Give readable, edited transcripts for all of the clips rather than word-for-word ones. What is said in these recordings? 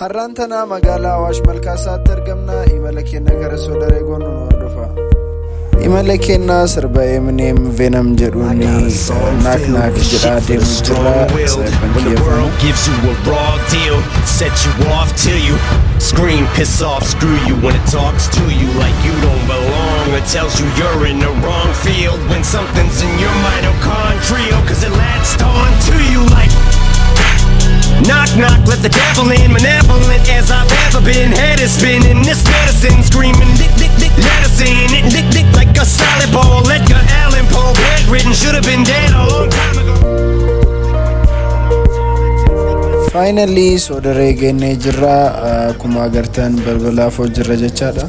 harrantana magala awash malkasa tergamna imalakena gara sodare gonu nordofa imalakena sirba eminem venom jeduni nak jira dem jira when the world gives you a raw deal set you off till you scream piss off screw you when it talks to you like you don't belong or tells you you're in the wrong field when something's in your mitochondria cause it latched on to you like knock knock let the devil in malevolent as I've ever been head is spinning this medicine screaming dick dick dick medicine it dick dick like a salad bowl Edgar Allan Poe bedridden should have been dead a long time ago finally sodare gene jira kuma gartan balbala fo jira jechada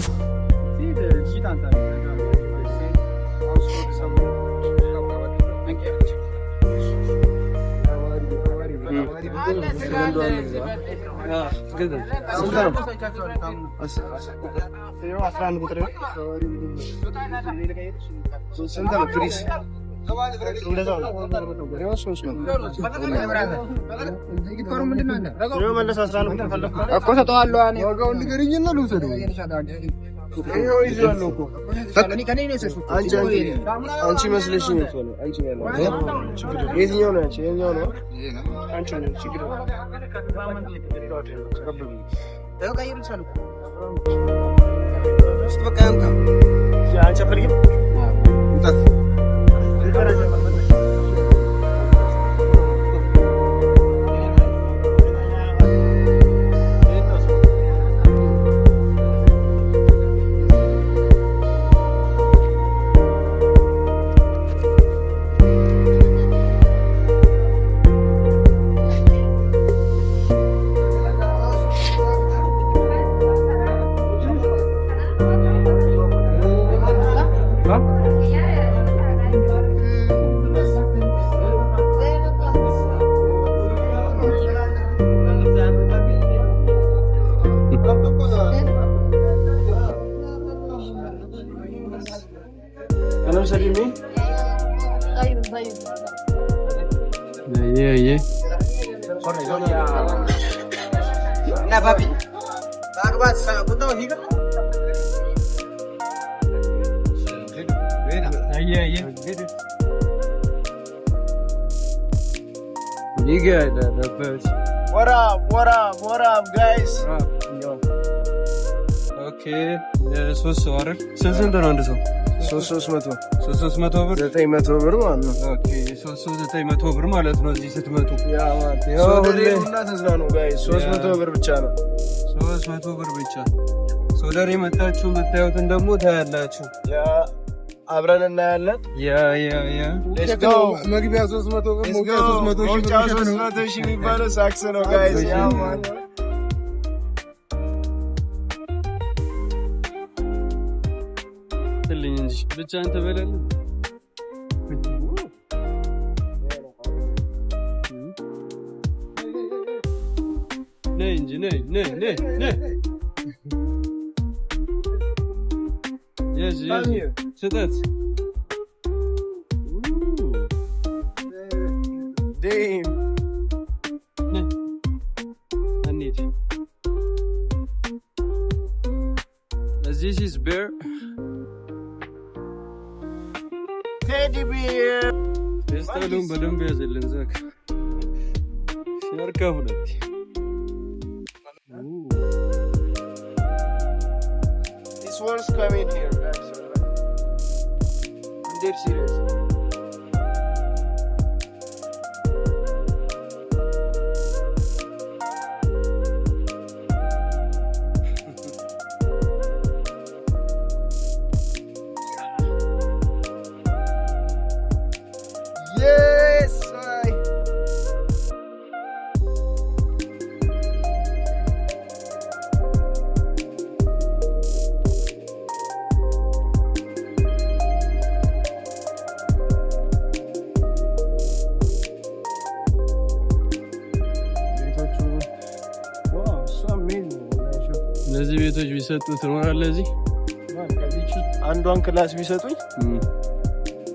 አንቺ መስለሽኝ እኮ ነው አንቺ ያለው የትኛው ነው የኛው ነው አንቺ ነው ችግር ነው ቀይሩ ይችላል በቃ አንተ አንቺ ፈልጊ Na papi. Bagbat sa kuto higa. Aye. You good the first. What up guys? Yo. Okay. Yeah, so sorry. Session ነው እንደው 300 ብር 900 ብር ማለት ነው። ኦኬ 900 ብር ማለት ነው። እዚህ ስትመጡ ያ ማለት ነው። ሶደሬና ተዝናኑ ጋይስ 300 ብር ብቻ ነው። 300 ብር ብቻ ሶደሬ መጣችሁ መታዩትን ደግሞ ታያላችሁ። ያ አብረን እናያለን። ያ ሌትስ ጎ መግቢያ 300 ብር ሞጋ 300 ሺህ የሚባለው ሳክስ ነው ጋይስ ያ ማለት ብቻ አንተ በለል ነይ እንጂ ነይ yes ስጠት damn አንዴ this is bear Teddy bear. Estalum badum beyazelin zak. Şarkı hulat. This one's coming here, guys. I'm dead serious. ለዚህ ቤቶች ቢሰጡት ነው ለዚህ አንዷን ክላስ ቢሰጡኝ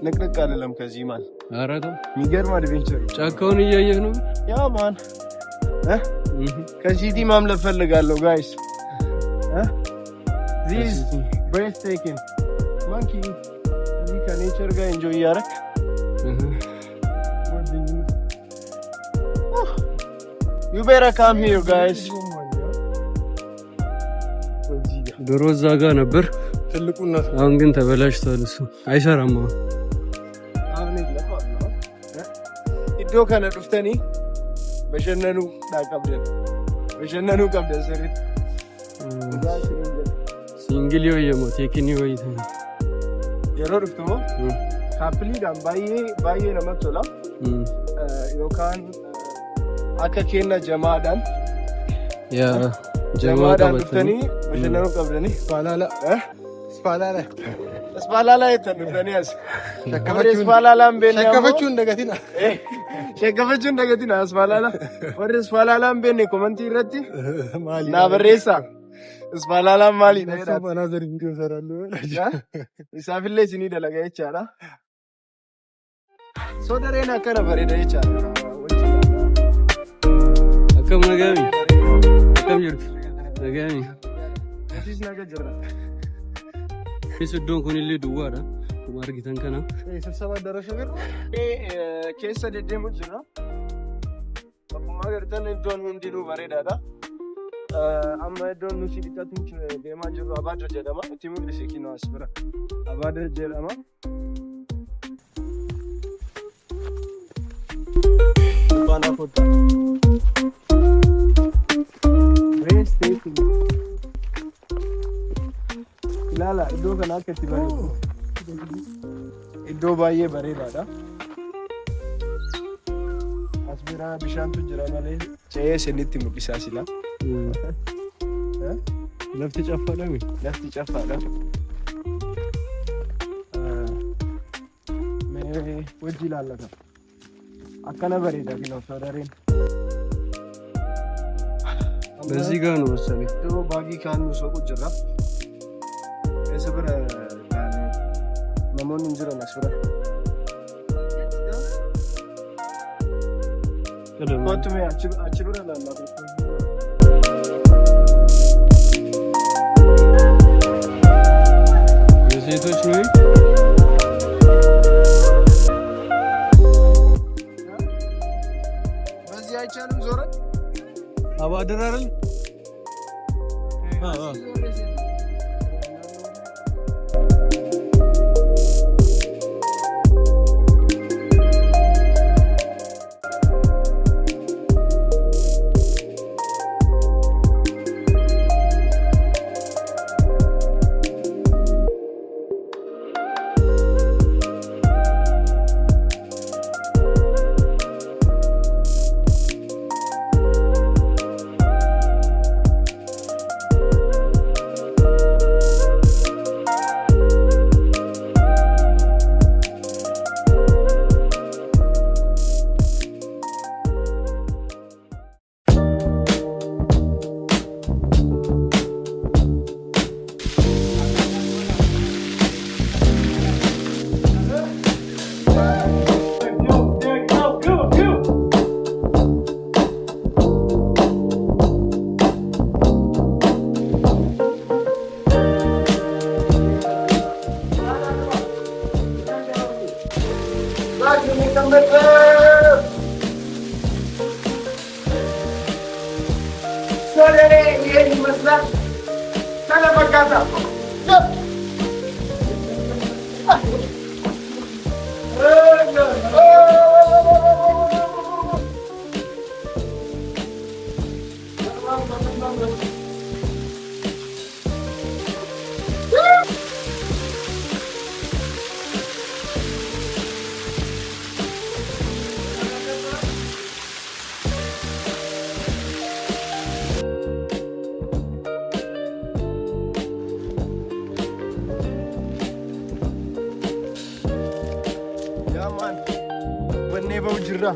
ንቅንቅ አይደለም ከዚህ ማለት አራታ የሚገርም አድቬንቸር ጫካውን እያየህ ነው ያ ማን ከሲቲ ማምለጥ ፈልጋለሁ ጋይስ this breathtaking monkey እዚህ ከኔቸር ጋር enjoy ያረክ you better come here guys ድሮ እዛ ጋር ነበር ትልቁና አሁን ግን ተበላሽቷል እሱ አይሰራም አሁን ኢዶ ከነ ዱፍተኒ በሸነኑ ዳቀብደን በሸነኑ ቀብደን ሰሪት ሲንግል የሞ ቴክኒ ወይት የሮ ዱፍተሞ ካፕሊ ዳም ባዬ ለመቶላ ዮካን አከኬና ጀማዳን ያ ጀማዳን ዱፍተኒ በሸነኑ ቀብደኒ ስፓላላ የተንበኒያስ ስፓላላም በእኛ ሸከፈቹ እንደገቲና ስፓላላ ወደ ስፓላላም በእኔ ኮመንት ይረቲ ና በሬሳ ስፓላላም ማሊ ነው ማናዘር ቪዲዮ ሰራለሁ ኢሳፍሌ ሲኒ ደለጋ ይቻላ ሶደሬና ከነበረ ይቻላ አከም ነገሚ አከም ይርክ ነገሚ እዚህ ነገር ጀራ Keessa kun illee duwwaadha. Kuma argitan kana. Sibsaba darasha biru. Keessa deddeemu jira. Akkuma agartan iddoon hundinuu bareedaadha. Amma iddoon nuti dhiqatu deemaa jirru Abaadar jedhama. Itti mul'ise kinoo as bira. Abaadar jedhama. Baana fotta. Race taking. Lala iddoo kana akkatti bareedu iddoo baay'ee bareedaadha as bira bishaantu jira malee ce'ee sinitti mul'isaa sila lafti caffaadha mee wajji ilaallata akkana bareeda kinoo sodareen በዚህ ጋር ነው መሰለኝ iddoo baagii kaannu soqu jira Sabra namoonni jiran asura. Kootu mee achirura laallaa. የሴቶች ነው በዚህ አይቻልም ዞረ አባደር አይደል Jirra.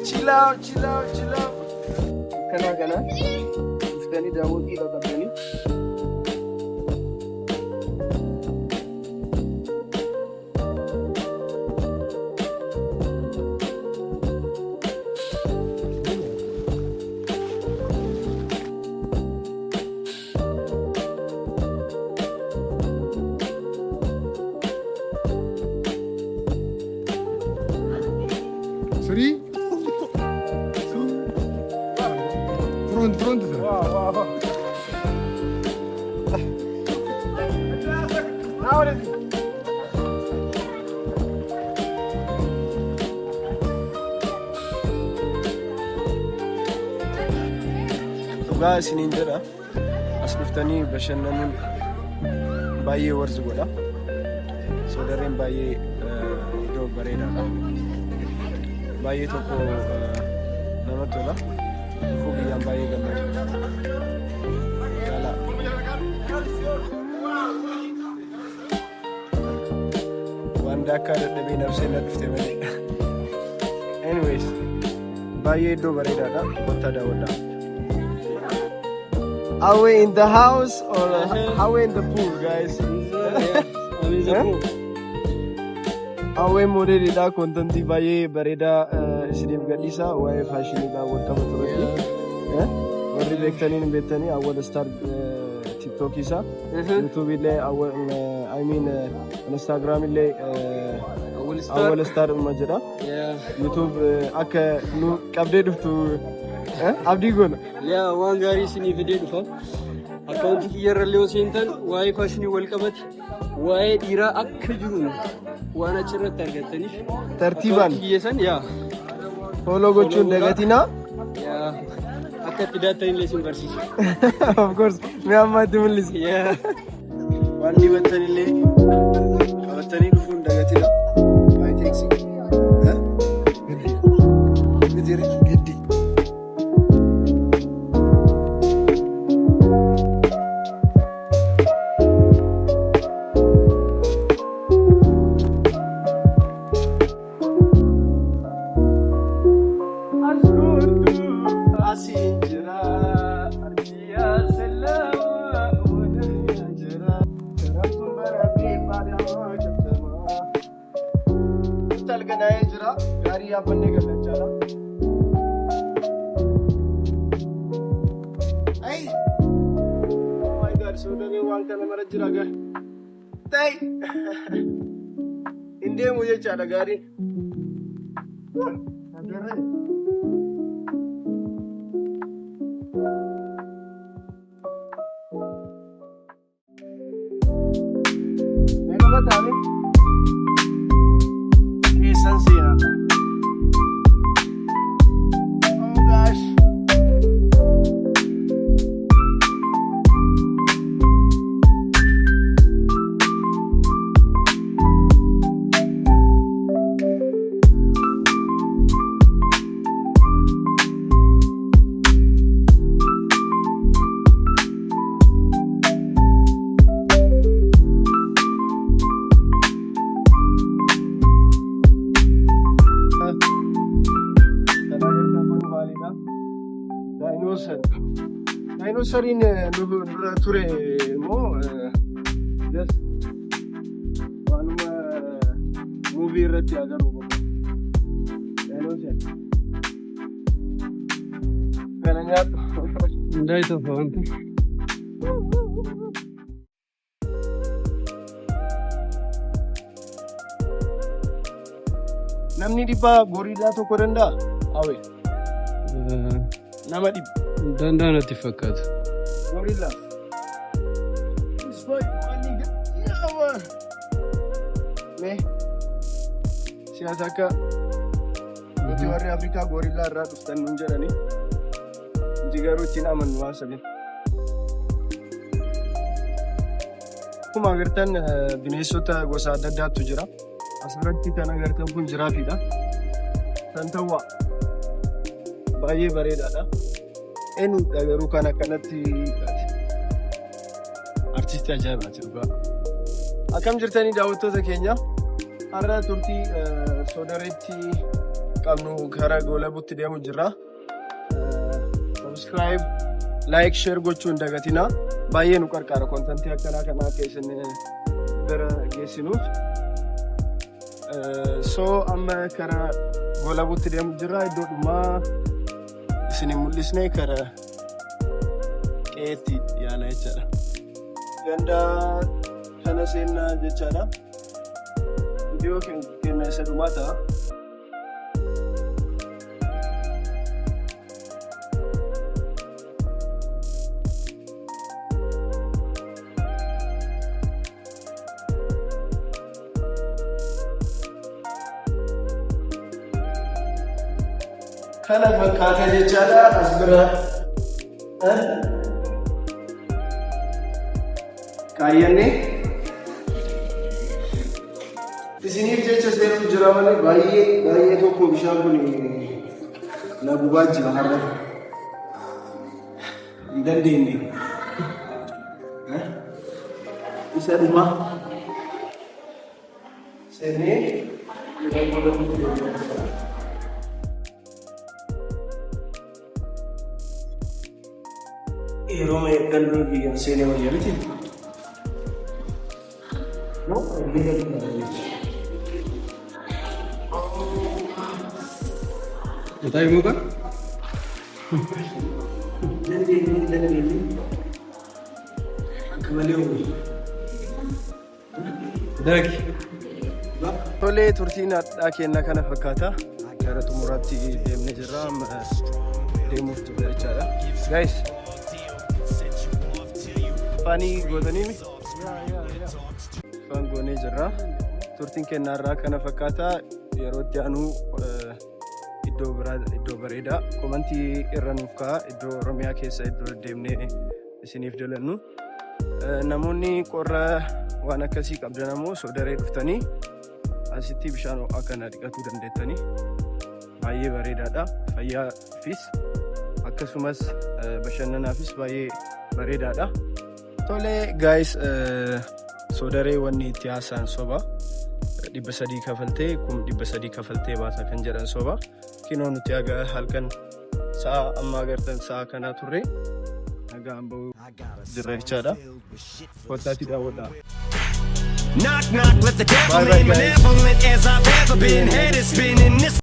Chill out. kana dhuftanii daawwatii qabatanii Three, two, front. Wow. Now what is it? Dhugaa isiniin jedha as dhuftanii bashannanuun baay'ee warzi godha. Soodareen baay'ee iddoo bareedaadha. Baay'ee tokko namatti tola. Dhufuu biyyaan baay'ee gammada. Jaalaa. Wanta akka dadhabee nafsee na dhufte malee. Anyways, baay'ee iddoo bareedaadha. Kottaa daawwadhaa. Are we in the house or are we in the pool, guys? Awwee modeelidha. Kontantii baay'ee bareedaa isiniif gadhiisa. Waa'ee faashiniidhaan wal qabatu irratti warri beektanii hin beektanii Awwal Star TikTok isaa YouTube illee Instagram illee Awwal Star jedha. YouTube akka nu qabdee dhuftu abdii goona. Waan gaarii isiniif fidee dhufa. Akkaawuntii kiyyarrallee osoo hin taane waa'ee faashinii wal qabate waa'ee dhiiraa akka jiru waan achirratti argattaniif tartiibaan kiyyeessan follow gochuun dagatinaa. Akka itti daattanillee isin barsiisa. Of course, mee amma itti mul'isi. Waan dibattanillee qabattanii dhufuun dagatina. Baay'ee teeksi. Giddi. Gari आपने कर चला Hey! Oh my god, so dane wang kana mara jira ga tai inde mujhe chala gari Mega bata ne Sansiya. Oh gosh. Dinosauriin dura ture immoo just waanuma movie irratti agarru qofa. Dinosaur. Kana nyaatu. Hundaayi tokko wanti. Namni dhibbaa goriilaa tokko danda'a? Awee. Nama dhibba. Danda'an itti fakkaata. Gorilla. This boy, money, yeah, man. Me. Siyaasa akka nuti warri Afrikaa gorillaa irraa dhuftan nuun jedhanii nuti garuu ittiin amannu waan sabiin. Akkuma agartan bineensota gosa adda addaatu jira. Asirratti kan agartan kun jiraafiidha. Tantawwaa baay'ee bareedaadha. Eenyu garuu kan akkanatti artistii ajaa'ibaati dhugaa. Akkam jirtanii daawwattoota keenya? Har'a turtii Soodareetti qabnu gara Goolabuutti deemu jirra. subscribe, like, share gochuu hin dagatina. Baay'ee nu qarqara kontentii akkanaa kana akka isin bira geessinuuf. So amma kara goolabuutti deemu jirra. Iddoo dhumaa isin mul'isnee kara qeetti yaana jechaadha. Ganda kana seenaa jechaadha. Viidiyoo keenya isa dhumaa ta'a. Kana fakkaata jechaadha as bira kaayyannee isiniif jecha seenuu jira malee baay'ee tokko bishaan kun na gubaa jira har'a hin dandeenye isa dhuma seenee Roma eeggannu biyya seenee wayyaa miti. Utai muka? Dagi. Tolee turtiin addaa keenna kana fakkaata. Gara xumuraatti deemnee jirra. Deemuuf jirra jechaadha. Guys. Fanii gootanii mi? Fan goonee jirra. Turtiin keenna irraa kana fakkaata. Yeroo itti aanu iddoo bareedaa. Komantii irra nuuf ka'a. Iddoo Oromiyaa keessa iddoo deemnee isiniif dalannu. Namoonni qorra waan akkasii qabdan ammoo soodaree dhuftanii asitti bishaan ho'aa kana dhiqatuu dandeettanii. Baay'ee bareedaadha. Fayyaafis akkasumas bashannanaafis baay'ee bareedaadha. Tole guys, soodaree wanni itti haasa'an soba 300 kafaltee 300 kafaltee baasa kan jedhan soba. Kinoo nuti aga halkan sa'a amma agartan sa'a kana turre nagaan ba'uu jirra jechaadha. Kottaatti daawwadhaa. Knock knock, let the devil in, malevolent as I've ever been. Head is spinning this